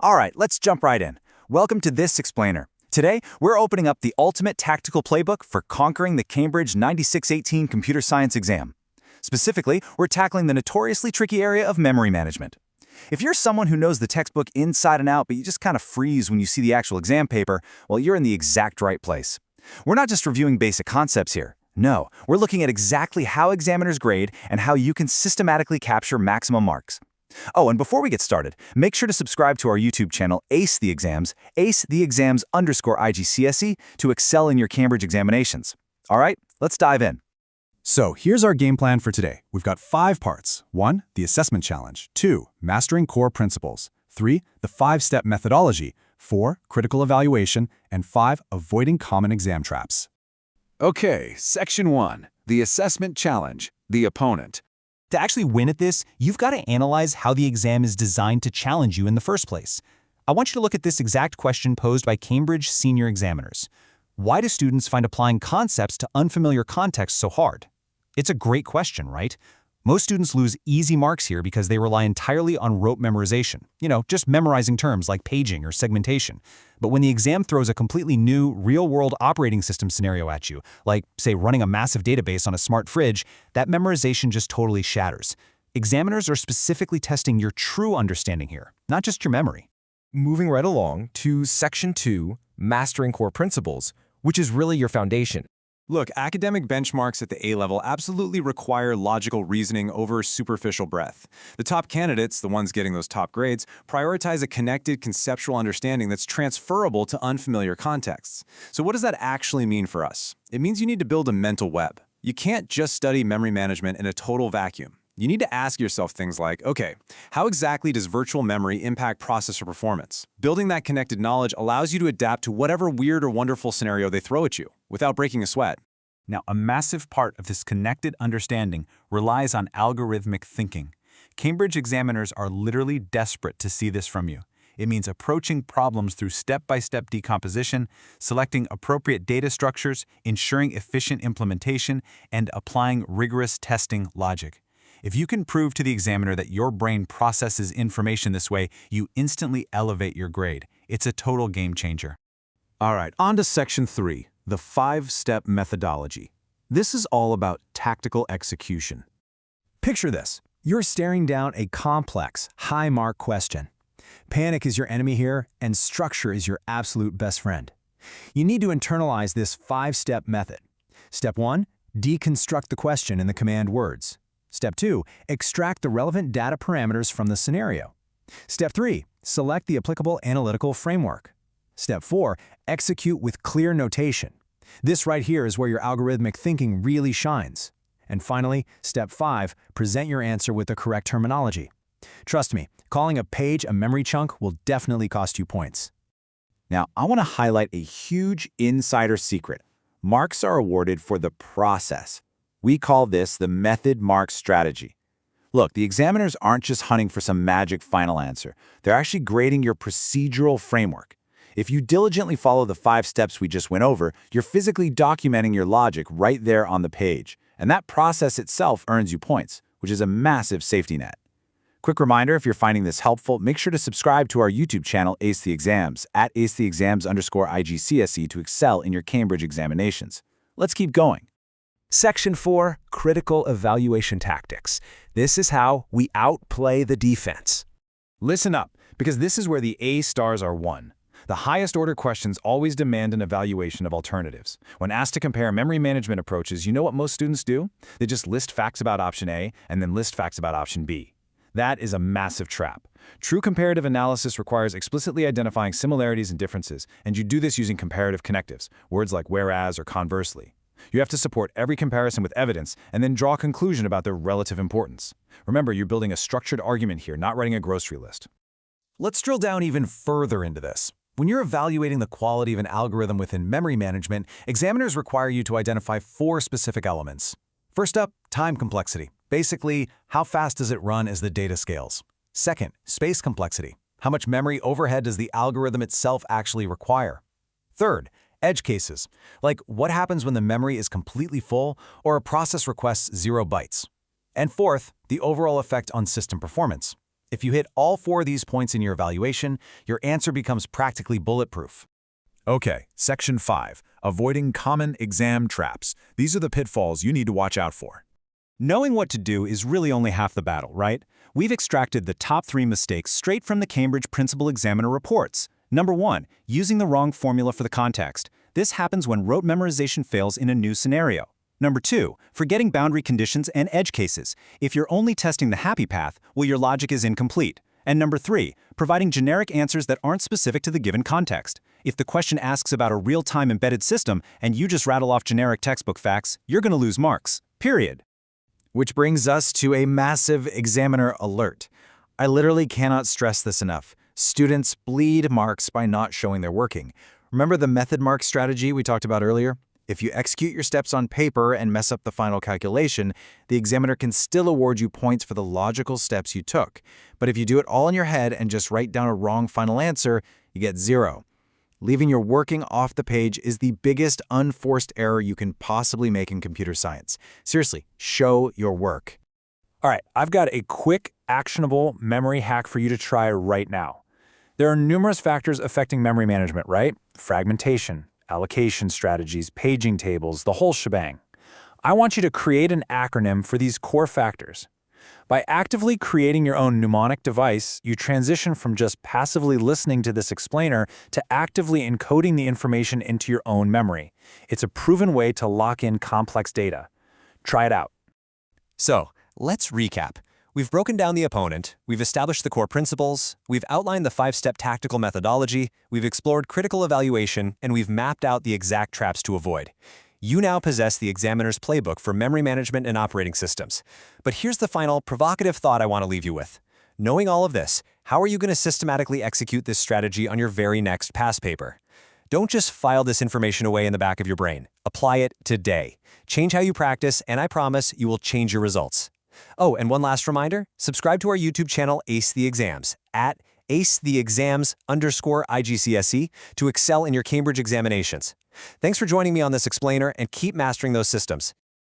All right, let's jump right in. Welcome to this explainer. Today, we're opening up the ultimate tactical playbook for conquering the Cambridge 9618 computer science exam. Specifically, we're tackling the notoriously tricky area of memory management. If you're someone who knows the textbook inside and out, but you just kind of freeze when you see the actual exam paper, well, you're in the exact right place. We're not just reviewing basic concepts here. No, we're looking at exactly how examiners grade and how you can systematically capture maximum marks. Oh, and before we get started, make sure to subscribe to our YouTube channel, Ace the Exams, _IGCSE, to excel in your Cambridge examinations. All right, let's dive in. So here's our game plan for today. We've got 5 parts. 1, the assessment challenge. 2, mastering core principles. 3, the 5-step methodology. 4, critical evaluation. And 5, avoiding common exam traps. Okay, Section 1, the assessment challenge, the opponent. To actually win at this, you've got to analyze how the exam is designed to challenge you in the first place. I want you to look at this exact question posed by Cambridge senior examiners. Why do students find applying concepts to unfamiliar contexts so hard? It's a great question, right? Most students lose easy marks here because they rely entirely on rote memorization. Just memorizing terms like paging or segmentation. But when the exam throws a completely new, real-world operating system scenario at you, like, say, running a massive database on a smart fridge, that memorization just totally shatters. Examiners are specifically testing your true understanding here, not just your memory. Moving right along to Section 2, Mastering Core Principles, which is really your foundation. Look, academic benchmarks at the A-level absolutely require logical reasoning over superficial breadth. The top candidates, the ones getting those top grades, prioritize a connected conceptual understanding that's transferable to unfamiliar contexts. So what does that actually mean for us? It means you need to build a mental web. You can't just study memory management in a total vacuum. You need to ask yourself things like, okay, how exactly does virtual memory impact processor performance? Building that connected knowledge allows you to adapt to whatever weird or wonderful scenario they throw at you, without breaking a sweat. Now, a massive part of this connected understanding relies on algorithmic thinking. Cambridge examiners are literally desperate to see this from you. It means approaching problems through step-by-step decomposition, selecting appropriate data structures, ensuring efficient implementation, and applying rigorous testing logic. If you can prove to the examiner that your brain processes information this way, you instantly elevate your grade. It's a total game changer. All right, on to Section 3, the 5-step methodology. This is all about tactical execution. Picture this. You're staring down a complex, high-mark question. Panic is your enemy here, and structure is your absolute best friend. You need to internalize this 5-step method. Step 1, deconstruct the question in the command words. Step 2, extract the relevant data parameters from the scenario. Step 3, select the applicable analytical framework. Step 4, execute with clear notation. This right here is where your algorithmic thinking really shines. And finally, Step 5, present your answer with the correct terminology. Trust me, calling a page a memory chunk will definitely cost you points. Now, I want to highlight a huge insider secret. Marks are awarded for the process. We call this the method mark strategy. Look, the examiners aren't just hunting for some magic final answer. They're actually grading your procedural framework. If you diligently follow the 5 steps we just went over, you're physically documenting your logic right there on the page. And that process itself earns you points, which is a massive safety net. Quick reminder, if you're finding this helpful, make sure to subscribe to our YouTube channel, Ace the Exams, at @AceTheExams_IGCSE to excel in your Cambridge examinations. Let's keep going. Section 4, Critical Evaluation Tactics. This is how we outplay the defense. Listen up, because this is where the A stars are won. The highest order questions always demand an evaluation of alternatives. When asked to compare memory management approaches, you know what most students do? They just list facts about option A and then list facts about option B. That is a massive trap. True comparative analysis requires explicitly identifying similarities and differences, and you do this using comparative connectives, words like whereas or conversely. You have to support every comparison with evidence and then draw a conclusion about their relative importance. Remember, you're building a structured argument here, not writing a grocery list. Let's drill down even further into this. When you're evaluating the quality of an algorithm within memory management, examiners require you to identify 4 specific elements. First up, time complexity. Basically, how fast does it run as the data scales? Second, space complexity. How much memory overhead does the algorithm itself actually require? Third, edge cases, like what happens when the memory is completely full or a process requests 0 bytes. And fourth, the overall effect on system performance. If you hit all 4 of these points in your evaluation, your answer becomes practically bulletproof. Okay, Section 5, avoiding common exam traps. These are the pitfalls you need to watch out for. Knowing what to do is really only half the battle, right? We've extracted the top 3 mistakes straight from the Cambridge Principal Examiner reports. Number 1, using the wrong formula for the context. This happens when rote memorization fails in a new scenario. Number 2, forgetting boundary conditions and edge cases. If you're only testing the happy path, well, your logic is incomplete. And number 3, providing generic answers that aren't specific to the given context. If the question asks about a real-time embedded system and you just rattle off generic textbook facts, you're going to lose marks. Period. Which brings us to a massive examiner alert. I literally cannot stress this enough. Students bleed marks by not showing their working. Remember the method mark strategy we talked about earlier? If you execute your steps on paper and mess up the final calculation, the examiner can still award you points for the logical steps you took. But if you do it all in your head and just write down a wrong final answer, you get 0. Leaving your working off the page is the biggest unforced error you can possibly make in computer science. Seriously, show your work. All right, I've got a quick, actionable memory hack for you to try right now. There are numerous factors affecting memory management, right? Fragmentation, allocation strategies, paging tables, the whole shebang. I want you to create an acronym for these core factors. By actively creating your own mnemonic device, you transition from just passively listening to this explainer to actively encoding the information into your own memory. It's a proven way to lock in complex data. Try it out. So, let's recap. We've broken down the opponent, we've established the core principles, we've outlined the 5-step tactical methodology, we've explored critical evaluation, and we've mapped out the exact traps to avoid. You now possess the examiner's playbook for memory management and operating systems. But here's the final provocative thought I want to leave you with. Knowing all of this, how are you going to systematically execute this strategy on your very next past paper? Don't just file this information away in the back of your brain. Apply it today. Change how you practice, and I promise you will change your results. Oh, and one last reminder, subscribe to our YouTube channel Ace the Exams at AceTheExams_IGCSE to excel in your Cambridge examinations. Thanks for joining me on this explainer and keep mastering those systems.